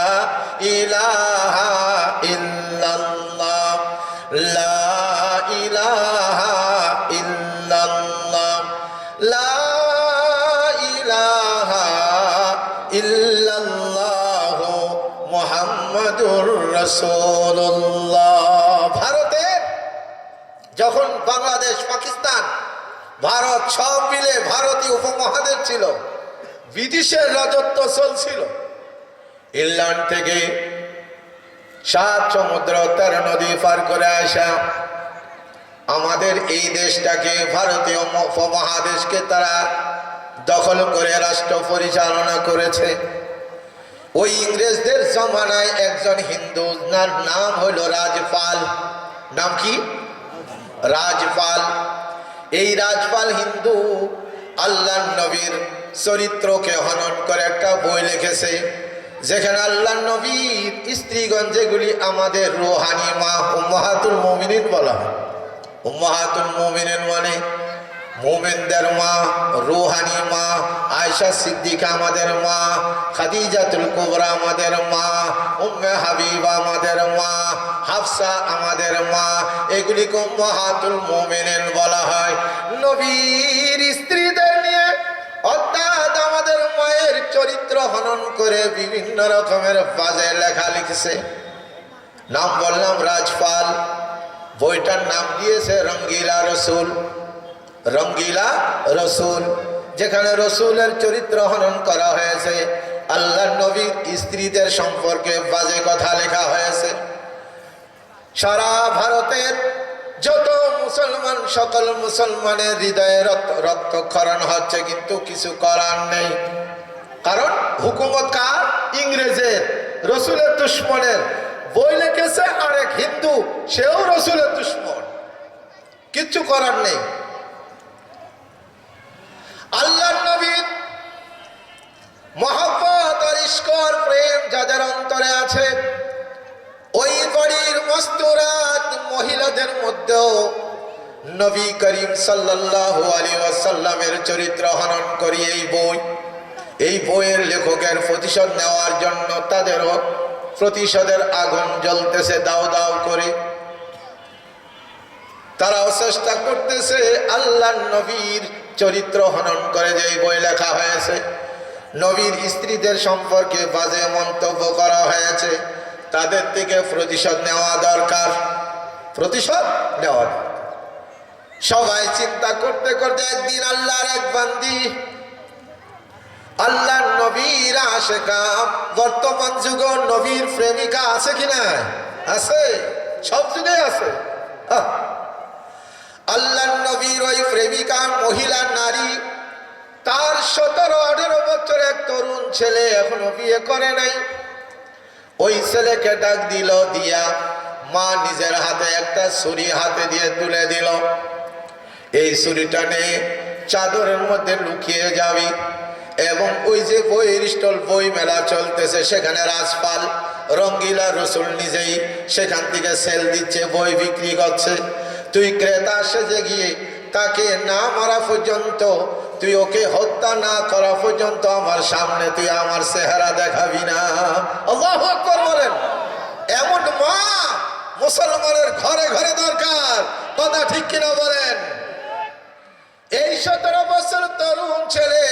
ইলাহা ইল্লাল্লাহ, লা ইলাহা ইল্লাল্লাহ, লা ইলাহা ইল্লাল্লাহ মুহাম্মাদুর রাসূলুল্লাহ। ভারতে যখন বাংলাদেশ, পাকিস্তান, ভারত সব মিলে ভারতীয় উপমহাদেশ ছিল, ব্রিটিশের রাজত্ব চলছিল। ইংল্যান্ড থেকে 7 সমুদ্র 13 নদী পার করে আসা আমাদের এই দেশটাকে, ভারতীয় উপমহাদেশকে তারা দখল করে রাষ্ট্র পরিচালনা করেছে। ওই ইংরেজদের জমানায় একজন হিন্দু, নাম হলো রাজপাল। নাম কি? রাজপাল। এই রাজপাল হিন্দু আল্লাহ নবীর চরিত্রকে হনন করে একটা বই লিখেছে, যেখানে আল্লাহ নবীর স্ত্রীগণ, যেগুলি আমাদের রুহানি মা, উম্মাহাতুল মুমিনিন বলা হয়। উম্মাহাতুল মুমিনিন মানে মুমিনদের মা, রুহানি মা। আয়েশা সিদ্দিকা আমাদের মা, খাদিজাতুল কুবরা আমাদের মা, উম্মে হাবিবা আমাদের মা, হাফসা আমাদের মা, এগুলিকে উম্মাহাতুল মুমিনিন বলা হয়। নবীর স্ত্রীদের নিয়ে অর্থাৎ আমাদের মায়ের চরিত্র হনন করে বিভিন্ন রকমের বাজে লেখা লিখছে। নাম বললাম রাজপাল। বইটার নাম দিয়েছে রঙ্গিলা রসুল। রঙ্গিলা রসুল, যেখানে রসুলের চরিত্র হনন করা হয়েছে, আল্লাহ নবীর স্ত্রীদের সম্পর্কে বাজে কথা লেখা হয়েছে। সারা ভারতের যত মুসলমান, সকল মুসলমানের হৃদয়ে রক্তক্ষরণ হচ্ছে, কিন্তু কিছু করার নেই। কারণ হুকুমত কার? ইংরেজের, রসুলের দুশ্মনের। বই লিখেছে আরেক হিন্দু, সেও রসুলের দুশ্মন, কিচ্ছু করার নেই। আল্লাহ নবীর মহব্বত আর ইশকর প্রেম যাদের অন্তরে আছে, ওই বাড়ির মস্তুরাত মহিলাদের মধ্যেও নবী করিম সাল্লাল্লাহু আলাইহি ওয়াসাল্লামের চরিত্র হনন করি এই বইয়ের লেখকের প্রতিশোধ নেওয়ার জন্য তাদেরও প্রতিশোধের আগুন জ্বলতেছে দাও দাও করে। তারাও চেষ্টা করতেছে আল্লাহ নবীর চরিত্র হনন করে যে বই লেখা হয়েছে, নবীর স্ত্রীদের সম্পর্কে বাজে মন্তব্য করা হয়েছে, তাদের থেকে প্রতিশোধ নেওয়া দরকার, প্রতিশোধ নেওয়া। সবাই চিন্তা করতে করতে একদিন আল্লাহর এক বান্দি, আল্লাহ নবীর আশিকা, বর্তমান যুগে নবীর প্রেমিকা আছে কিনা? আছে, সব যুগে আছে। আল্লাহ নবীর ওই প্রেমিকা, মহিলা, নারী, তার 17-18 বছর এক তরুণ ছেলে এখনো বিয়ে করে নাই। ওই ছেলেকে ডাক দিল, দিয়া মা নিজের হাতে একটা ছুরি হাতে দিয়ে তুলে দিল, এই ছুরিটা নিয়ে চাদরের মধ্যে লুকিয়ে যাবি এবং ওই যে বইয়ের স্টল, বই মেলা চলতেছে, সেখানে রাজপাল রঙ্গিলা রসুল নিজেই সেখান থেকে সেল দিচ্ছে, বই বিক্রি করছে। তুই ক্রেতা সেজে গিয়ে তাকে না মারা পর্যন্ত, তুই ওকে হত্যা না করা পর্যন্ত আমার সামনে তুই আমার চেহারা দেখাবি না। আল্লাহু আকবার বলেন। এমন মা মুসলমানের ঘরে ঘরে দরকার, কথা ঠিক কিনা বলেন? এই 17 বছর তরুণ ছেলে,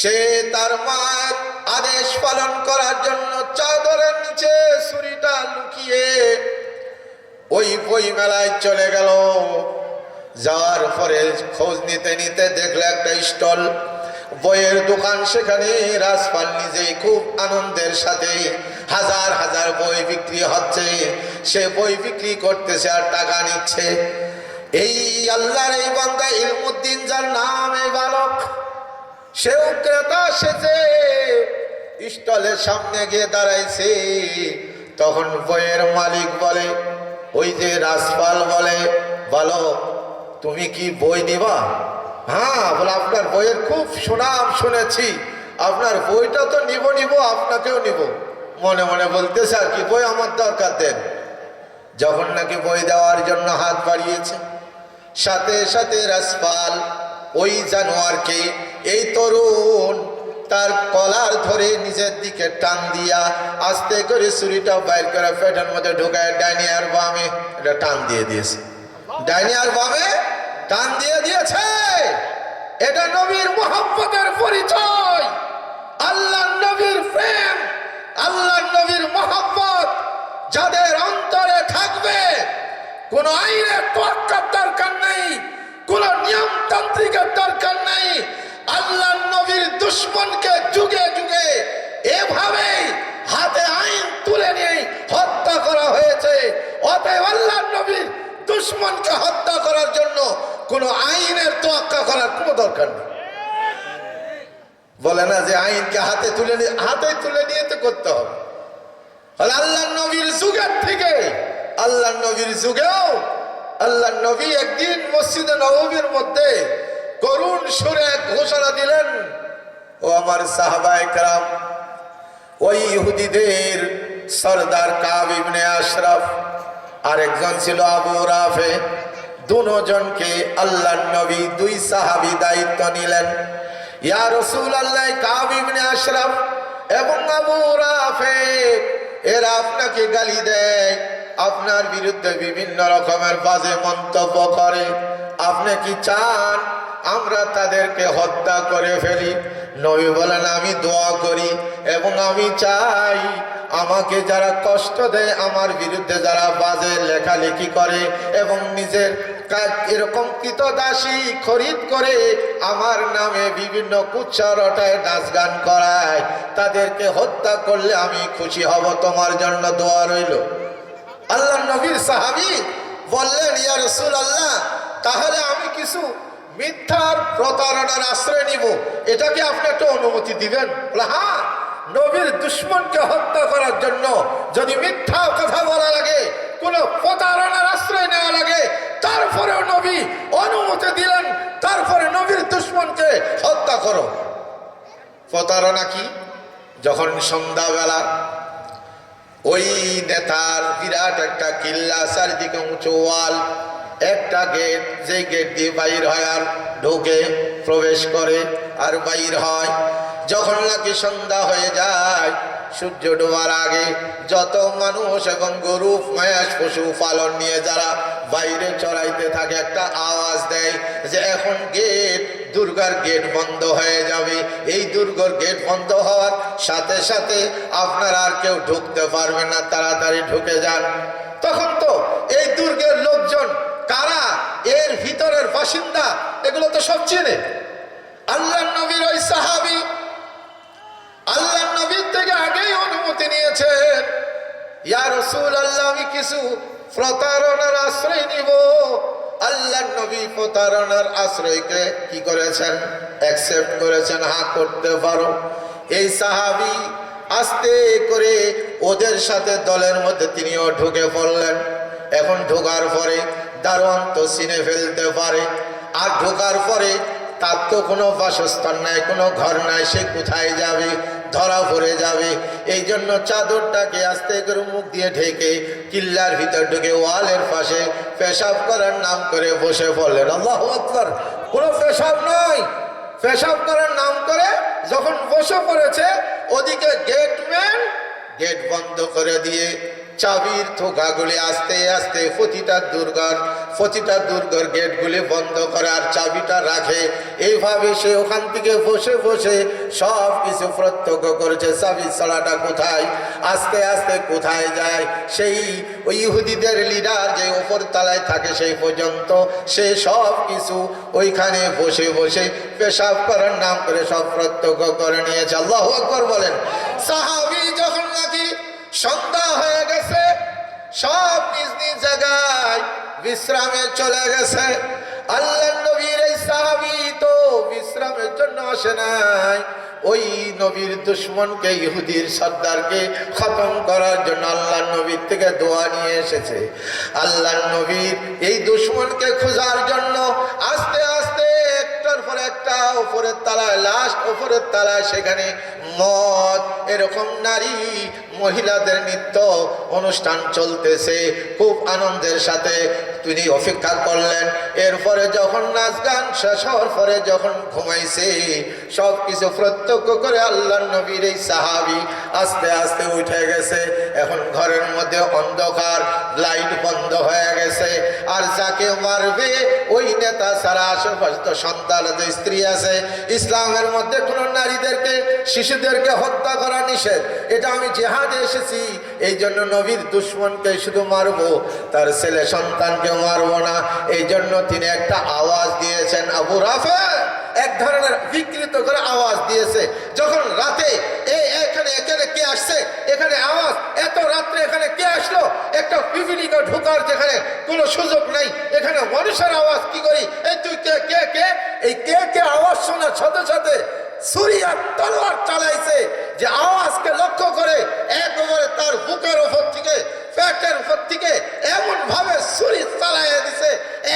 সে তার মার আদেশ পালন করার জন্য চাদরের নিচে ছুরিটা লুকিয়ে ওই বই মেলায় চলে গেল। যাওয়ার পরে খোঁজ নিতে নিতে দেখলো একটা স্টল, বইয়ের দোকান। সেখানে রাজপাল নিজেই খুব আনন্দের সাথে হাজার হাজার বই বিক্রি হচ্ছে, সে বই বিক্রি করতেছে আর টাকা নিচ্ছে। এই আল্লাহর এই বান্দা ইলমুদ্দিন, যার নাম এই বালক, সেও ক্রেতা সেজে স্টলের সামনে গিয়ে দাঁড়াইছে। তখন বইয়ের মালিক বলে, ওই যে রাজপাল বলে, বালক তুমি কি বই নিবা? হ্যাঁ, বলে আপনার বইয়ের খুব সুনাম শুনেছি, আপনার বইটা তো নিব, আপনাকেও নিব। মনে মনে বলতেছে আর কি, বই আমার দরকার, দেন। যখন নাকি বই দেওয়ার জন্য হাত বাড়িয়েছে, সাথে সাথে রাজপাল ওই জানোয়ারকে, এই তরুণ, তার কলার ধরে নিজের দিকে টান দিয়া আস্তে করে ছুরিটা বাইর করে পেটের মধ্যে ঢুকায় ডাইনি আর বামে এটা টান দিয়ে দিয়েছে। ডাইনি আর বামে টান দিয়ে দিয়েছে। এটা নবীর মুহাব্বতের পরিচয়, আল্লাহ নবীর প্রেম, আল্লাহ নবীর মুহাব্বত যাদের অন্তরে থাকবে, কোন আইনের তোয়াক্কার দরকার নেই, কোন নিয়মতান্ত্রিকের দরকার নেই। আল্লাহ নবীর দুশ্মনকে যুগে যুগে এভাবেই হাতে আইন তুলে নিয়ে হত্যা করা হয়েছে। অতএব আল্লাহ নবীর দুশ্মনকে হত্যা করার জন্য কোন আইনের তোয়াক্কা করার কোনো দরকার নেই। বলে না যে আইনকে হাতে তুলে নিয়ে তো করতে হবে। আল্লাহ নবীর যুগের থেকে, আল্লাহ নবীর যুগেও আল্লাহ নবী একদিন মসজিদে নববীর মধ্যে করুণ সুরে ঘোষণা দিলেন, ও আমার সাহাবায়ে কেরাম, ওই ইহুদিদের সরদার কাব ইবনে আশরাফ, আরেকজন ছিল আবু রাফে, দুজনকে আল্লাহ নবী দুই সাহাবী দায়িত্ব নিলেন। ইয়া রাসূলুল্লাহ, কাব ইবনে আশরাফ এবং আবু রাফে এরা আপনাকে গালি দেয়, আপনার বিরুদ্ধে বিভিন্ন রকমের বাজে মন্তব্য করে, আপনি কি চান আমরা তাদেরকে হত্যা করে ফেলি? নবী বলেন, আমি দোয়া করি এবং আমি চাই আমাকে যারা কষ্ট দেয়, আমার বিরুদ্ধে যারা বাজে লেখালেখি করে এবং নিজের এরকম কৃতদাসী খরিদ করে আমার নামে বিভিন্ন কুৎসা রটায় নাচ গান করায়, তাদেরকে হত্যা করলে আমি খুশি হব, তোমার জন্য দোয়া রইল। আল্লাহ নবীর সাহাবী বললেন, ইয়া রাসূলুল্লাহ, তাহলে আমি কিছু মিথ্যার প্রতারণার আশ্রয় নিব, এটাকে আপনি একটা অনুমতি দিবেন? হ্যাঁ, নবীর দুশ্মনকে হত্যা করার জন্য যদি মিথ্যা কথা বলা লাগে, কোন প্রতারণার আশ্রয় নেওয়া লাগে, তারপরেও নবী অনুমতি দিলেন। তারপরে নবীর দুশ্মনকে হত্যা করো। প্রতারণা কি? যখন সন্ধ্যাবেলা ওই নেতার বিরাট একটা কিল্লা, চারিদিকে উঁচু ওয়াল, একটা গেট, যে গেট দিয়ে বাইর হয় আর ঢোকে, প্রবেশ করে আর বাইর হয়। যখন নাকি সন্ধ্যা হয়ে যায়, সূর্য ডোবার আগে যত মানুষ এবং গরু মহিষ পশু পালন নিয়ে যারা বাইরে চড়াইতে থাকে, একটা আওয়াজ দেয় যে এখন গেট, দুর্গার গেট বন্ধ হয়ে যাবে। এই দুর্গর গেট বন্ধ হওয়ার সাথে সাথে আপনারা আর কেউ ঢুকতে পারবে না, তাড়াতাড়ি ঢুকে যান। তখন তো এই দুর্গের লোকজন কারা, এর ভিতরের বাসিন্দা, এগুলো তো সব চেনে। আল্লাহ নবীর ওই সাহাবী আল্লাহ নবীর থেকে আগেই অনুমতি নিয়েছেন, ইয়া রাসূলুল্লাহ, আমি কিছু প্রতারণার আশ্রয় নিব। আল্লাহ নবী প্রতারণার আশ্রয়কে কি করেছেন? অ্যাকসেপ্ট করেছেন, হ্যাঁ করতে পারো। এই সাহাবী আস্তে করে ওদের সাথে দলের মধ্যে তিনিও ঢুকে পড়লেন। এখন ঢোকার পরে দারোয়ান তো চিনে ফেলতে পারে, আর ঢোকার পরে তার তো কোনো বাসস্থান নাই, কোনো ঘর নাই, সে কোথায় যাবে, ধরা পড়ে যাবে। এই জন্য চাদরটাকে আস্তে করে মুখ দিয়ে ঢেকে কিল্লার ভিতর ঢুকে ওয়ালের পাশে পেশাব করার নাম করে বসে পড়লেন। আল্লাহু আকবার। কোনো পেশাব নয়, পেশাব করার নাম করে যখন বসে পড়েছে, ওদিকে গেটম্যান গেট বন্ধ করে দিয়ে চাবির থোকাগুলি আস্তে আস্তে প্রতিটা দুর্গর গেটগুলি বন্ধ করে আর চাবিটা রাখে। এইভাবে সে ওখান থেকে বসে বসে সব কিছু প্রত্যক্ষ করেছে, চাবি ছাড়াটা কোথায়, আস্তে আস্তে কোথায় যায়। সেই ওই ইহুদিদের লিডার যে ওপর তলায় থাকে সেই পর্যন্ত সে সব কিছু ওইখানে বসে বসে পেশাব করার নাম করে সব প্রত্যক্ষ করে নিয়েছে। আল্লাহু আকবার বলেন। সাহাবী যখন নাকি সন্ধ্যা হয়ে গেছে, সব নিজ নিজ জায়গায় বিশ্রামে চলে গেছে। আল্লাহর নবীর এই সাহাবী তো বিশ্রামের জন্য আসে নাই, ওই নবীর দুশমনকে, ইহুদির সর্দারকে খতম করার জন্য আল্লাহর নবীর থেকে দোয়া নিয়ে এসেছে। আল্লাহর নবীর এই দুশমনকে খোঁজার জন্য আস্তে আস্তে একটার পর একটা উপরের তলায়, লাস্ট উপরের তলায় সেখানে মদ, এরকম নারী মহিলাদের নৃত্য অনুষ্ঠান চলতেছে। খুব আনন্দের সাথে তিনি অপেক্ষা করলেন। এরপরে যখন নাচ গান শেষ হওয়ার পরে যখন ঘুমাইছে, সব কিছু প্রত্যক্ষ করে আল্লাহর নবীর এই সাহাবী আস্তে আস্তে উঠে গেছে। এখন ঘরের মধ্যে অন্ধকার, লাইট বন্ধ হয়ে গেছে। আর যাকে মারবে ওই নেতা ছাড়া আশেপাশে তো সন্তান আছে, স্ত্রী আছে। ইসলামের মধ্যে কোনো নারীদেরকে, শিশুদেরকে হত্যা করা নিষেধ। এটা আমি জেহাদে এসেছি, এই জন্য নবীর দুশমনকে শুধু মারবো, তার ছেলে সন্তানকে মারবো না। এই জন্য তিনি একটা আওয়াজ দিয়েছেন, আবু রাফে এক ধরনের বিকৃত করে আওয়াজ দিয়েছে। যখন রাতে এখানে কে আসছে, এখানে আওয়াজ, এত রাত্রে এখানে কে আসলো, একটা পিপিলিকা ঢোকার যেখানে কোনো সুযোগ নেই, এখানে মানুষের আওয়াজ কি করি, এই তুই কে কে কে, এই কে কে আওয়াজ শোনার সাথে সাথে ছুরি আর তলোয়ার চালাইছে। যে আওয়াজকে লক্ষ্য করে একেবারে তার বুকের উপর থেকে, পেটের উপর থেকে এমন ভাবে ছুরি চালাইয়া দিছে,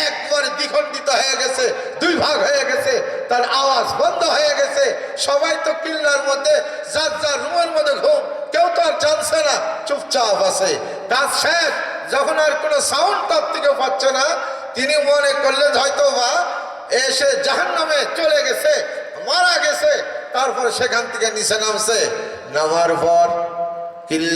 একবারে দ্বিখণ্ডিত হয়ে গেছে, দুই ভাগ হয়ে গেছে, তার আওয়াজ বন্ধ হয়ে গেছে। সবাই তো কিল্লার মধ্যে যার যার রুমের মধ্যে ঘুম, কেউ তো আর জানছে না, চুপচাপ আছে। কাজ শেষ, যখন আর কোনো সাউন্ড তার থেকে পাচ্ছে না, তিনি মনে করলেন হয়তো বা এসে জাহান্নামে চলে গেছে, মারা গেছে। তারপর সেখান থেকে নিচে নামছে, নামার পর কিল্লা